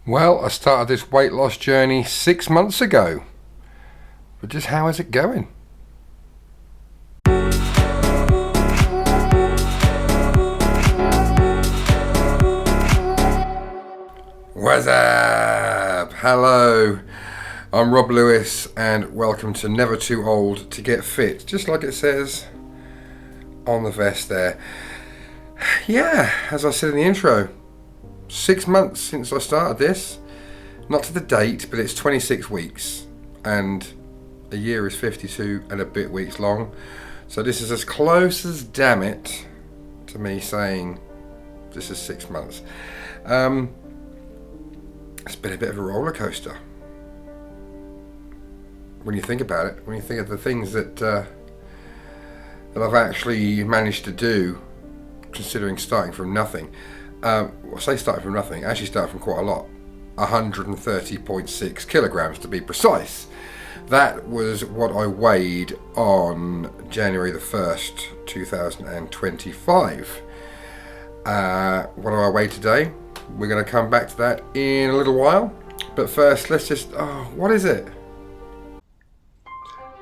Well, I started this weight loss journey 6 months ago, but just how is it going? What's up? Hello, I'm Rob Lewis and welcome to Never Too Old to Get Fit, just like it says on the vest there. Yeah, as I said in the intro, 6 months since I started this. Not to the date, but it's 26 weeks and a year is 52 and a bit weeks long. So this is as close as damn it to me saying this is 6 months. It's been a bit of a roller coaster when you think about it, when you think of the things that I've actually managed to do, considering starting from nothing. I say starting from nothing, actually started from quite a lot, 130.6 kilograms to be precise. That was what I weighed on January the 1st, 2025. What do I weigh today? We're going to come back to that in a little while, but first let's just, what is it?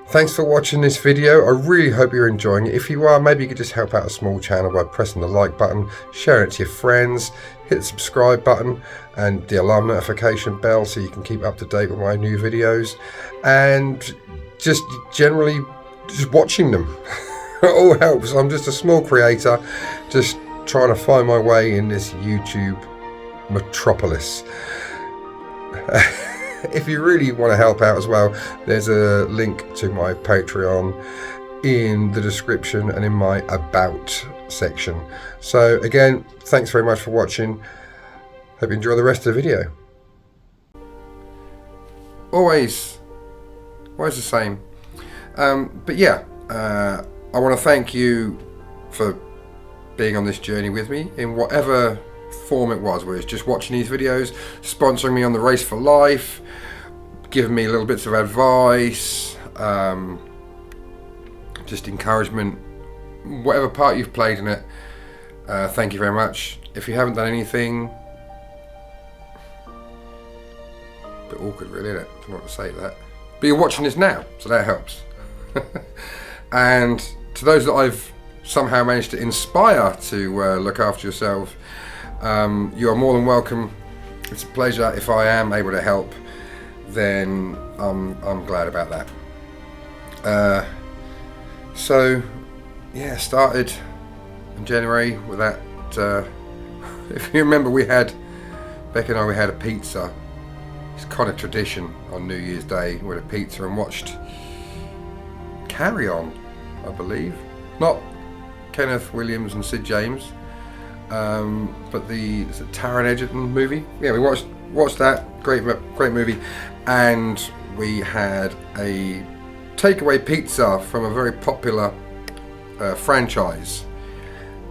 Thanks for watching this video. I really hope you're enjoying it. If you are, maybe you could just help out a small channel by pressing the like button, sharing it to your friends, hit the subscribe button and the alarm notification bell so you can keep up to date with my new videos, and just generally just watching them. It all helps. I'm just a small creator just trying to find my way in this YouTube metropolis. If you really want to help out as well, there's a link to my Patreon in the description and in my About section. So again, thanks very much for watching. Hope you enjoy the rest of the video. Always the same. But yeah, I want to thank you for being on this journey with me in whatever form it was, where it's just watching these videos, sponsoring me on the Race for Life, giving me little bits of advice, just encouragement, whatever part you've played in it. Thank you very much. If you haven't done anything, a bit awkward really, isn't it? I don't know what to say to that, but you're watching this now, so that helps. And to those that I've somehow managed to inspire to look after yourself, you are more than welcome. It's a pleasure. If I am able to help, then I'm glad about that. So yeah, started in January with that. If you remember, Becky and I had a pizza. It's kind of tradition on New Year's Day. We had a pizza and watched Carry On, I believe, not Kenneth Williams and Sid James, but the Taron Egerton movie. Yeah, we watched that. Great movie. And we had a takeaway pizza from a very popular franchise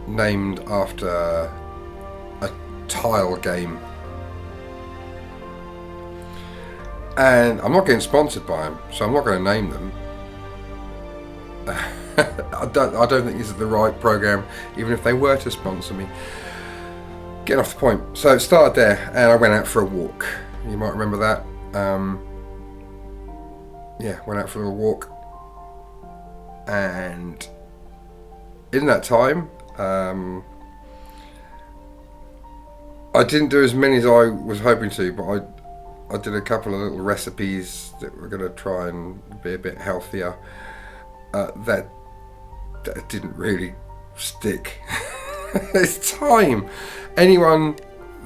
named after a tile game. And I'm not getting sponsored by them, so I'm not going to name them. I don't think this is the right program, even if they were to sponsor me. Getting off the point. So it started there, and I went out for a walk. You might remember that. Yeah, went out for a little walk, and in that time, I didn't do as many as I was hoping to, but I did a couple of little recipes that were going to try and be a bit healthier. That didn't really stick. It's time. Anyone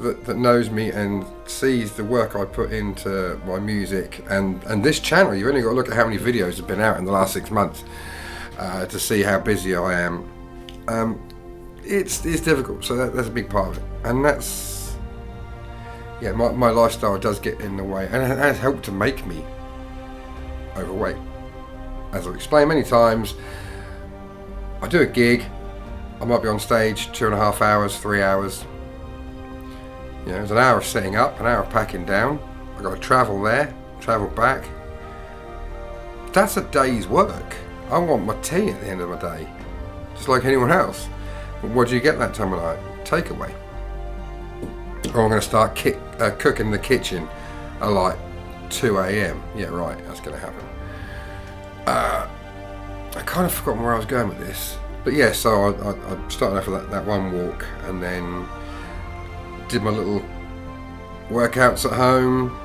that knows me and sees the work I put into my music and this channel, you've only got to look at how many videos have been out in the last 6 months to see how busy I am. It's difficult, so that's a big part of it, and that's, yeah, my lifestyle does get in the way, and it has helped to make me overweight. As I've explained many times, I do a gig, I might be on stage 2.5 hours, 3 hours. You know, there's an hour of setting up, an hour of packing down. I've got to travel there, travel back. That's a day's work. I want my tea at the end of my day, just like anyone else. But what do you get that time of night? Takeaway. or I'm going to start cooking in the kitchen at like 2 a.m. Yeah, right, that's going to happen. I kind of forgot where I was going with this, but yeah, so I started off with that one walk, and then did my little workouts at home.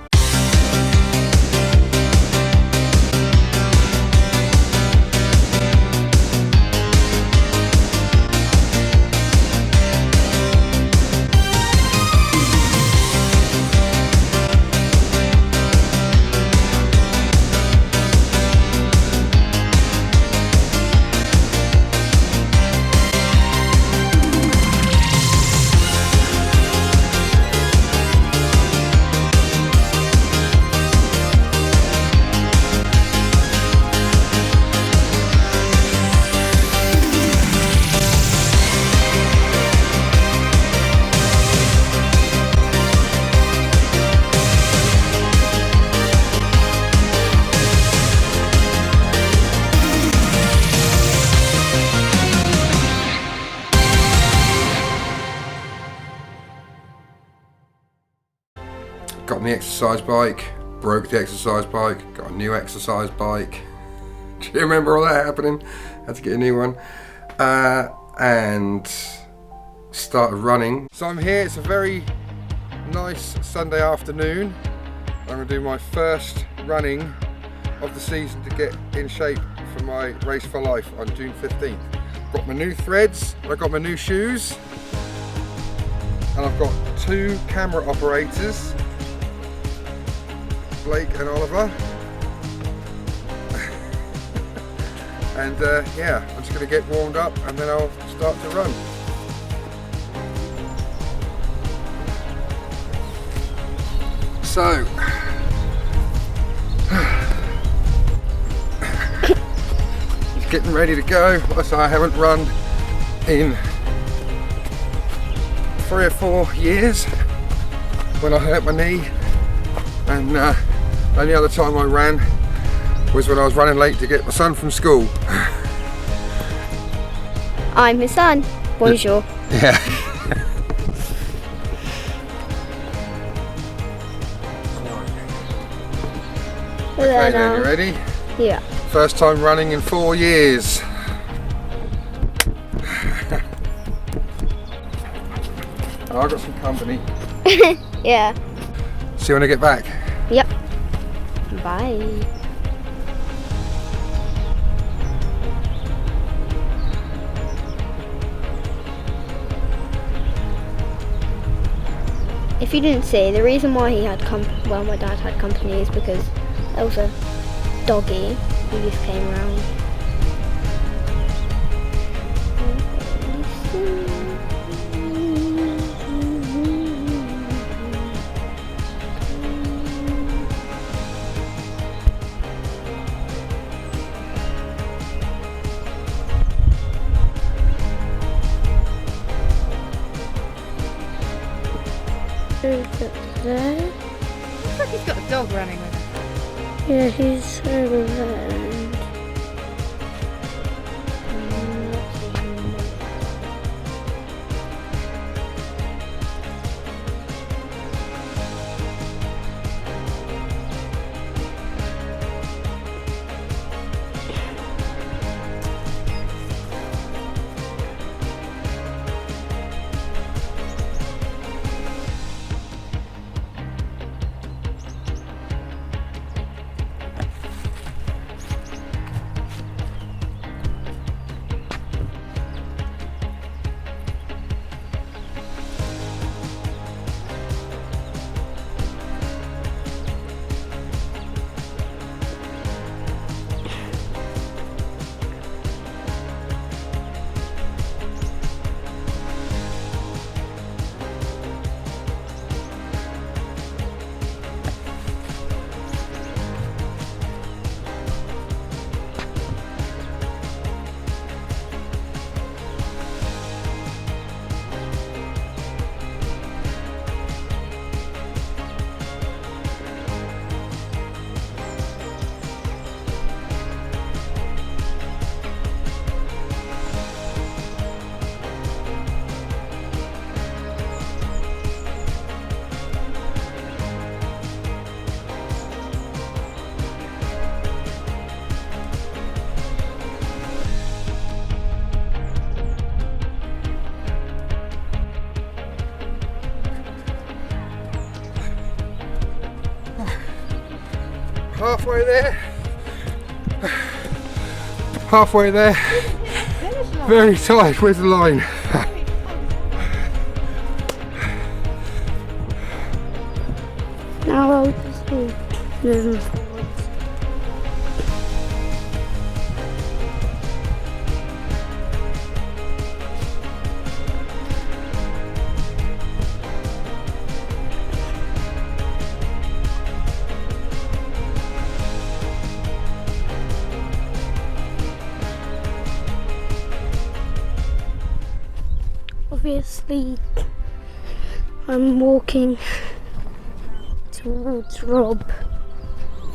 Got on the exercise bike, broke the exercise bike, got a new exercise bike. Do you remember all that happening? Had to get a new one. And started running. So I'm here, it's a very nice Sunday afternoon. I'm going to do my first running of the season to get in shape for my Race for Life on June 15th. Got my new threads, I've got my new shoes, and I've got 2 camera operators, Blake and Oliver. And yeah, I'm just going to get warmed up and then I'll start to run. So getting ready to go. So I haven't run in 3 or 4 years when I hurt my knee, and the only other time I ran was when I was running late to get my son from school. I'm his son. Bonjour. Yeah. Okay then, you ready? Yeah. First time running in 4 years. Oh, I got some company. Yeah. See you when I get back. Yep. Bye. If you didn't see, the reason why he had my dad had company is because there was a doggy who just came around. There. Looks like he's got a dog running with him. Yeah, he's over there. Halfway there. Halfway there. Very tight. Where's the line? Now I'll just be moving forwards. Obviously, I'm walking towards Rob,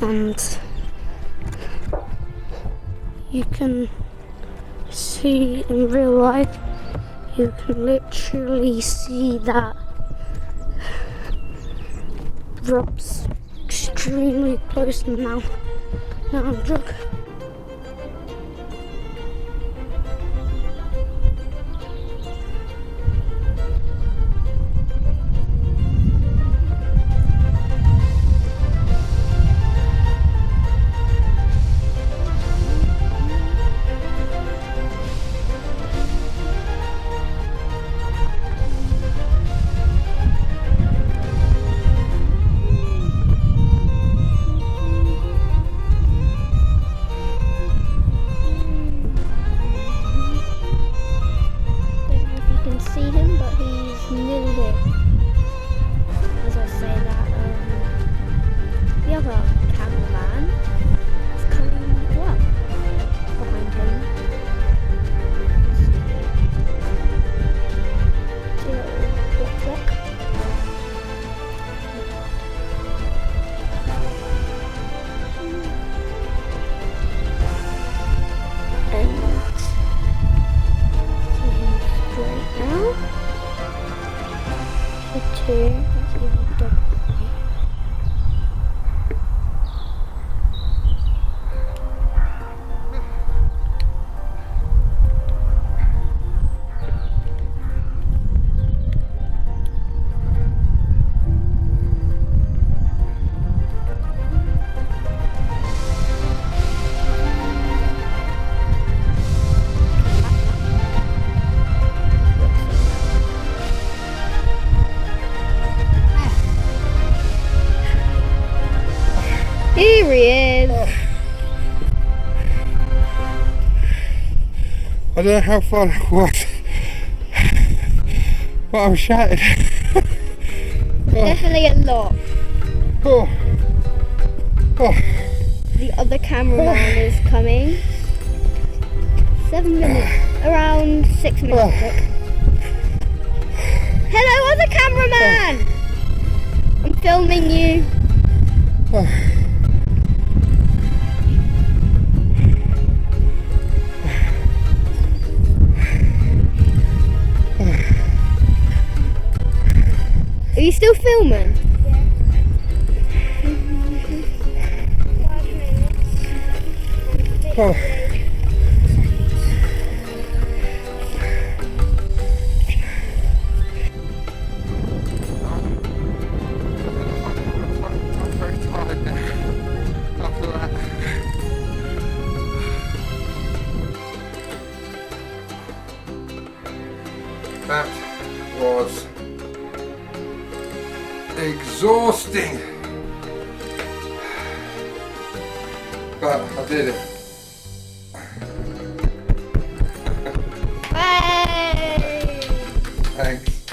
and you can see in real life, you can literally see that Rob's extremely close now. Now I'm drunk. See him, but he's nearly here. As I say that, the other cameraman is coming well behind him. See a little block. And right now, the two, let's give a dog. Here he is. I don't know how far it was, but I'm shattered. Definitely a lot. Oh. Oh. The other cameraman is coming. 7 minutes, around 6 minutes. Quick. Hello, other cameraman. I'm filming you. Are you still filming? Oh. I'm very tired now after that. That was exhausting, but I did it. Hey! Thanks.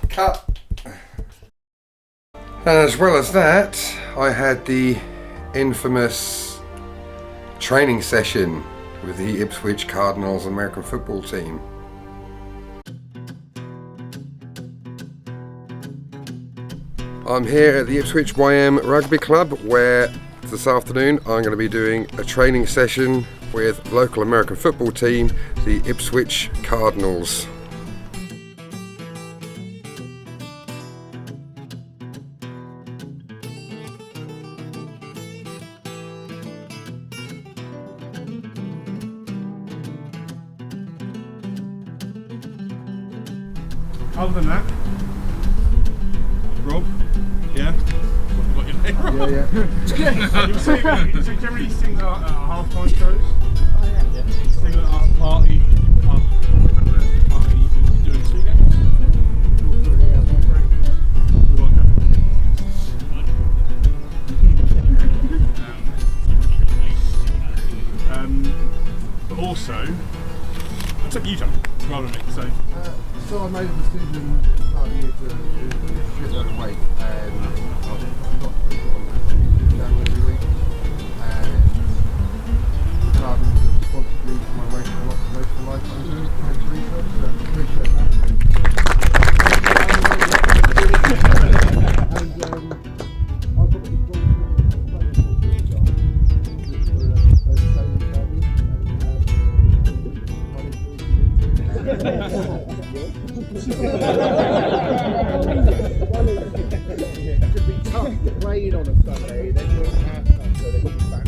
Cut. And as well as that, I had the infamous training session with the Ipswich Cardinals American football team. I'm here at the Ipswich YM Rugby Club, where this afternoon I'm going to be doing a training session with the local American football team, the Ipswich Cardinals. Other than that, Rob, yeah, what your name? You'll see generally these things are half-time shows. Things like our party, you can do it 2 games. But also, except you, John, rather than me. So I made a decision about a year to lose a shitload of weight, and I've got down every week, and regarding the responsibility for my weight and lost most of life, I'm doing it for research, so I appreciate that. And I've got the it could be tough rain on a Sunday, then you're at so they come back.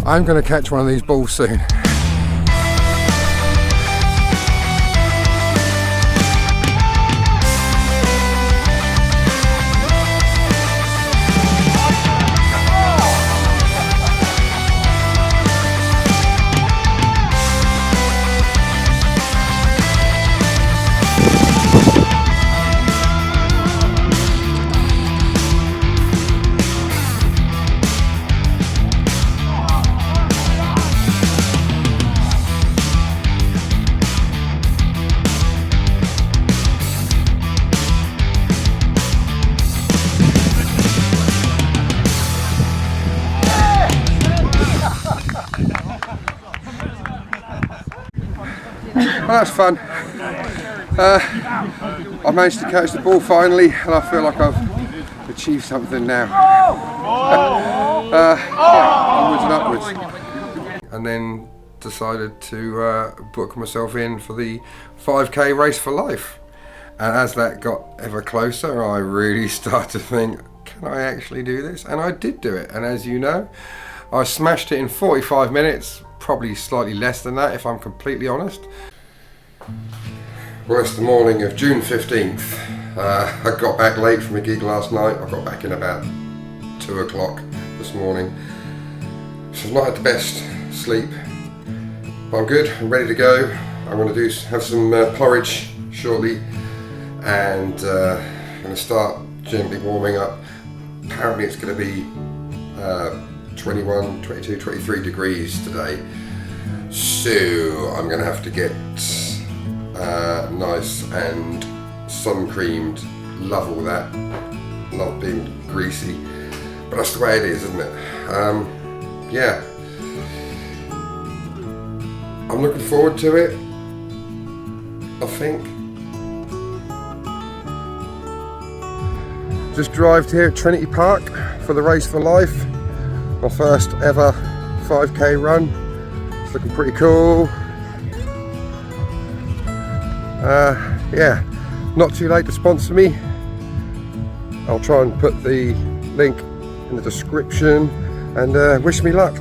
I'm going to catch one of these balls soon. that's fun. I managed to catch the ball finally, and I feel like I've achieved something now. Onwards and upwards. And then decided to book myself in for the 5k Race for Life. And as that got ever closer, I really started to think, can I actually do this? And I did do it. And as you know, I smashed it in 45 minutes, probably slightly less than that if I'm completely honest. Well, it's the morning of June 15th. I got back late from a gig last night. I got back in about 2 o'clock this morning. So I've not had the best sleep. But I'm good, I'm ready to go. I'm going to have some porridge shortly, and I'm going to start gently warming up. Apparently it's going to be 21, 22, 23 degrees today. So I'm going to have to get nice and sun-creamed. Love all that. Love being greasy. But that's the way it is, isn't it? Yeah. I'm looking forward to it, I think. Just arrived here at Trinity Park for the Race for Life. My first ever 5k run. It's looking pretty cool. Yeah, not too late to sponsor me. I'll try and put the link in the description, and wish me luck.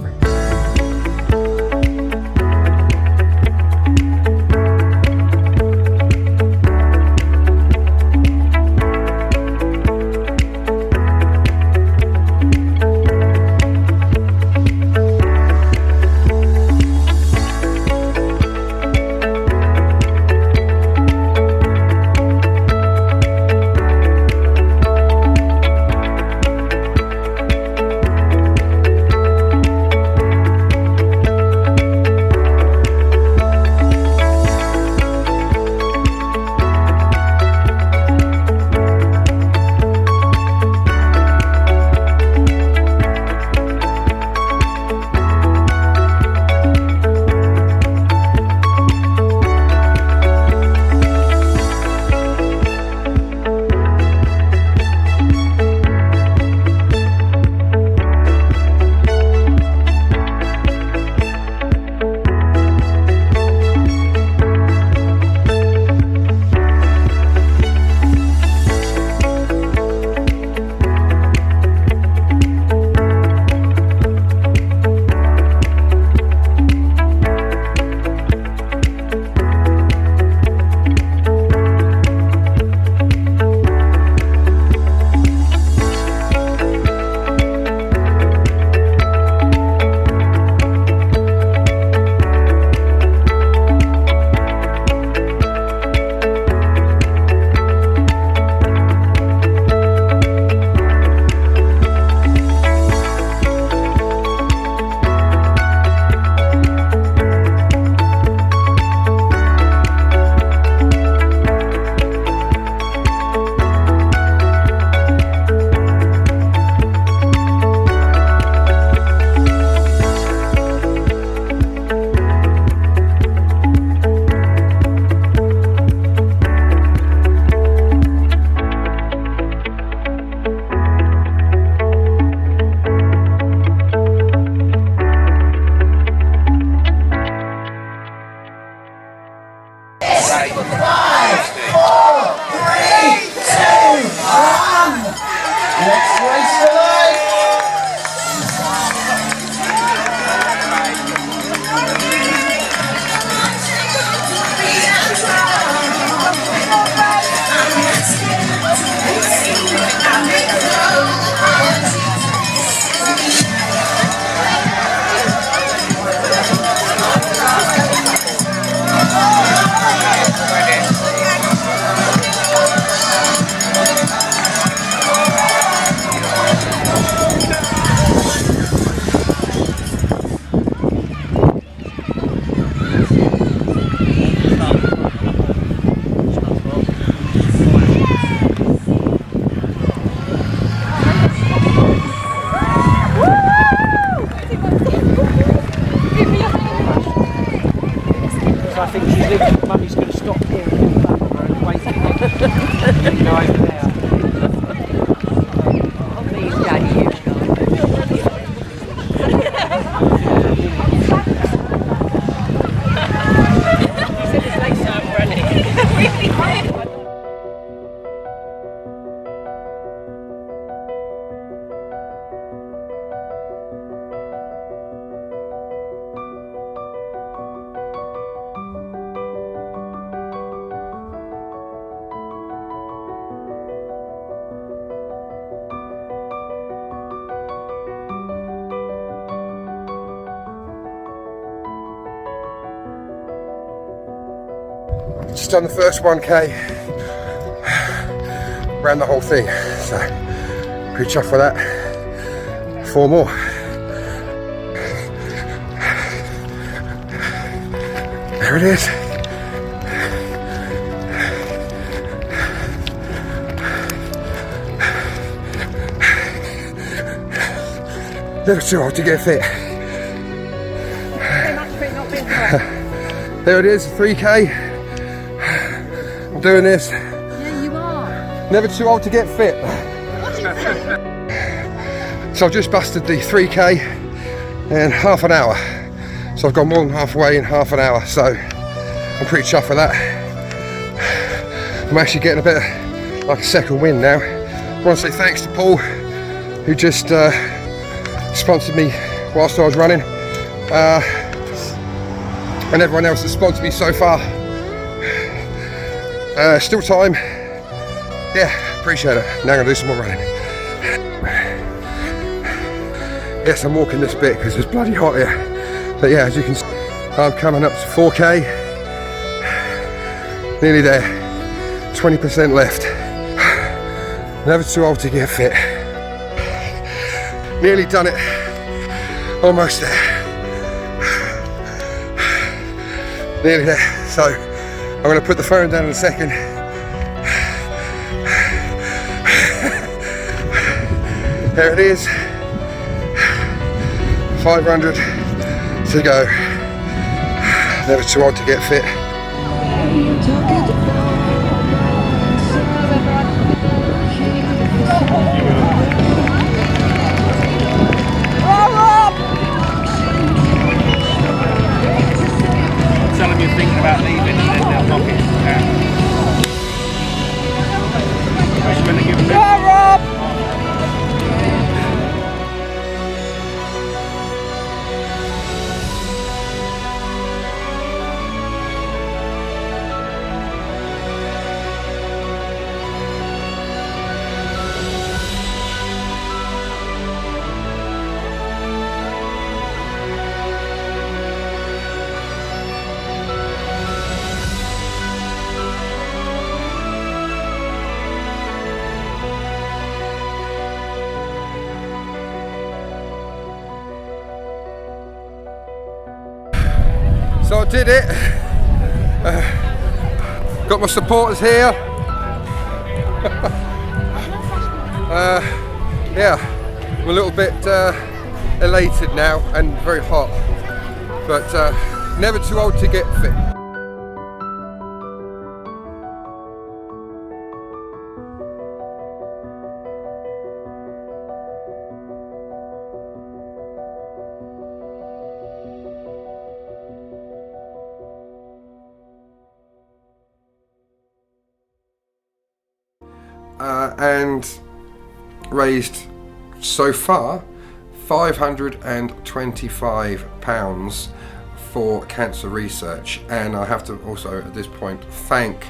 I think Mummy's going to stop here and get back on her and wait for me. And then go over there. Please, Daddy, you go. He said his legs aren't running. Just done the first 1K, ran the whole thing, so pretty chuffed for that. 4 more. There it is. Never too old to get fit. There it is, 3K. I'm doing this. Yeah, you are. Never too old to get fit. So I've just busted the 3K in half an hour. So I've gone more than halfway in half an hour. So I'm pretty chuffed with that. I'm actually getting a bit of, like a second win now. I want to say thanks to Paul, who just sponsored me whilst I was running. And everyone else that's sponsored me so far. Still time. Yeah, appreciate it. Now I'm going to do some more running. Yes, I'm walking this bit because it's bloody hot here. But yeah, as you can see, I'm coming up to 4K. Nearly there. 20% left. Never too old to get fit. Nearly done it. Almost there. Nearly there. So I'm going to put the phone down in a second. There it is. 500 to go. Never too old to get fit. Tell them you're thinking about leaving and then they'll knock it. Just going to give them So I did it. Got my supporters here. Yeah, I'm a little bit elated now and very hot, but never too old to get fit. And raised so far £525 for cancer research, and I have to also at this point thank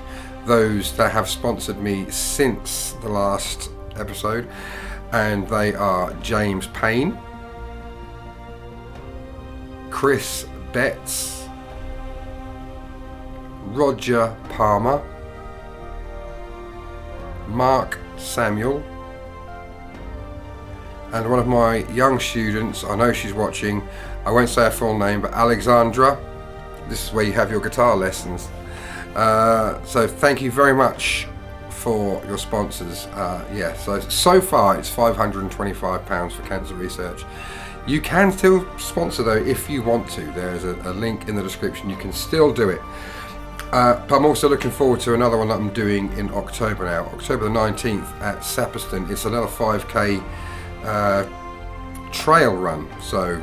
those that have sponsored me since the last episode, and they are James Payne, Chris Betts, Roger Palmer, Mark Samuel, and one of my young students, I know she's watching, I won't say her full name, but Alexandra. This is where you have your guitar lessons. So thank you very much for your sponsors. Yeah, so far it's £525 for cancer research. You can still sponsor though if you want to. There's a link in the description. You can still do it. But I'm also looking forward to another one that I'm doing in October now. October the 19th at Sapperston. It's another 5k trail run. So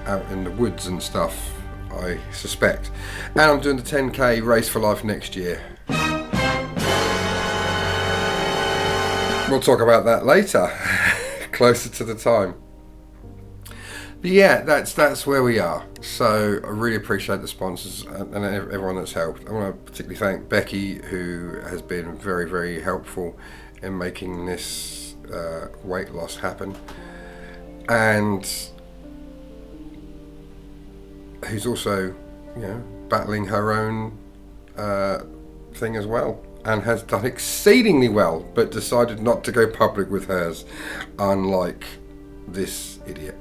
out in the woods and stuff, I suspect. And I'm doing the 10k Race for Life next year. We'll talk about that later, closer to the time. But yeah, that's where we are. So I really appreciate the sponsors and everyone that's helped. I want to particularly thank Becky, who has been very, very helpful in making this weight loss happen, and who's also, battling her own thing as well, and has done exceedingly well, but decided not to go public with hers, unlike this idiot.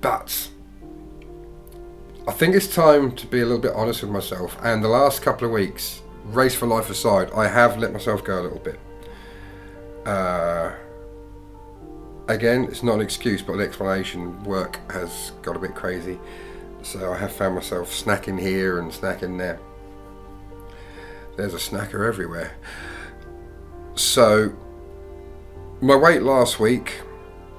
But I think it's time to be a little bit honest with myself, and the last couple of weeks, Race for Life aside, I have let myself go a little bit. Again, it's not an excuse, but an explanation. Work has got a bit crazy, so I have found myself snacking here and snacking there. There's a snacker everywhere. So my weight last week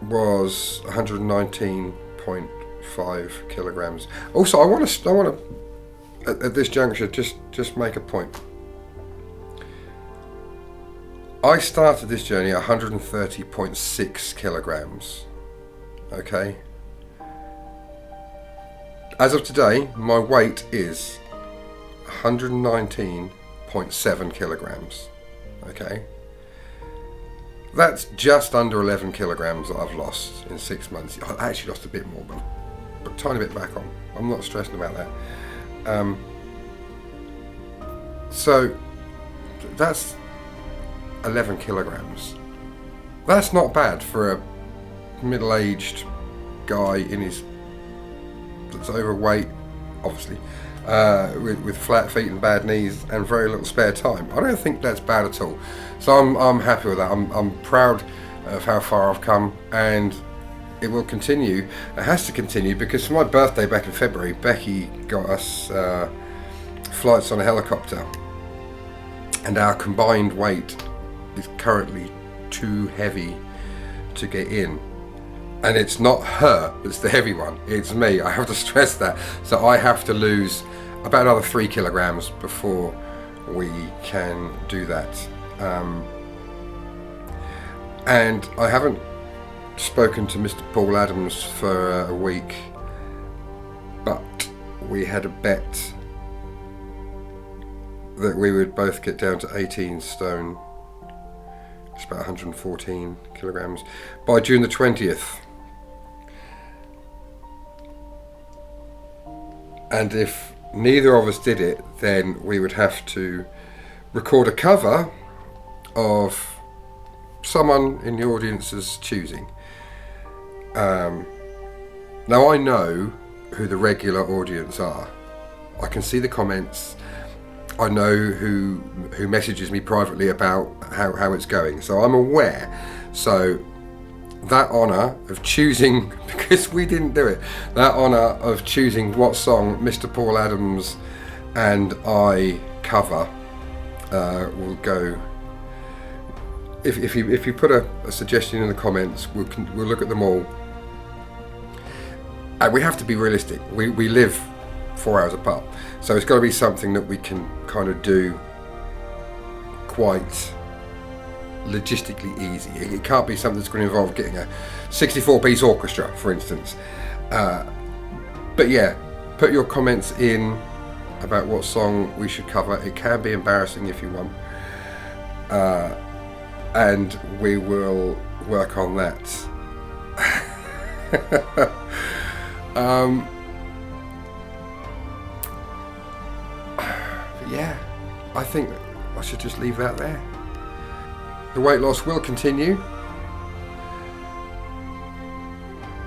was 119.5 kilograms. Also, I want to at this juncture just make a point. I started this journey 130.6 kilograms. Okay. As of today, my weight is 119.7 kilograms. Okay. That's just under 11 kilograms that I've lost in 6 months. I actually lost a bit more, but a tiny bit back on. I'm not stressing about that. So that's 11 kilograms. That's not bad for a middle-aged guy that's overweight, obviously, with flat feet and bad knees and very little spare time. I don't think that's bad at all. So I'm happy with that. I'm proud of how far I've come, and it will continue. It has to continue, because for my birthday back in February, Becky got us flights on a helicopter, and our combined weight is currently too heavy to get in. And it's not her that's the heavy one, it's me. I have to stress that. So I have to lose about another 3 kilograms before we can do that. And I haven't spoken to Mr. Paul Adams for a week, but we had a bet that we would both get down to 18 stone. It's about 114 kilograms by June the 20th. And if neither of us did it, then we would have to record a cover of someone in the audience's choosing. Now I know who the regular audience are. I can see the comments. I know who messages me privately about how it's going, so I'm aware. So that honour of choosing, because we didn't do it, that honour of choosing what song Mr. Paul Adams and I cover will go. If you put a suggestion in the comments, we'll look at them all. And we have to be realistic. We live 4 hours apart, so it's got to be something that we can kind of do quite logistically easy. It can't be something that's going to involve getting a 64-piece orchestra, for instance. But yeah, put your comments in about what song we should cover. It can be embarrassing if you want, and we will work on that. Yeah, I think I should just leave that there. The weight loss will continue,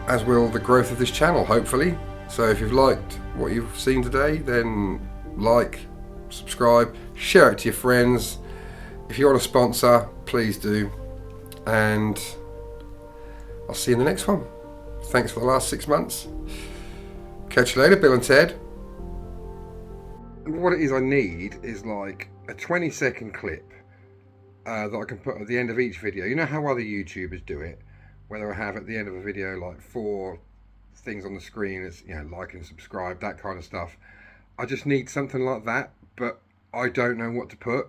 as will the growth of this channel, hopefully. So if you've liked what you've seen today, then like, subscribe, share it to your friends. If you want to sponsor, please do. And I'll see you in the next one. Thanks for the last 6 months. Catch you later, Bill and Ted. What it is I need is like a 20-second clip that I can put at the end of each video. You know how other YouTubers do it, whether I have at the end of a video like 4 things on the screen, it's, you know, like and subscribe, that kind of stuff. I just need something like that, but I don't know what to put.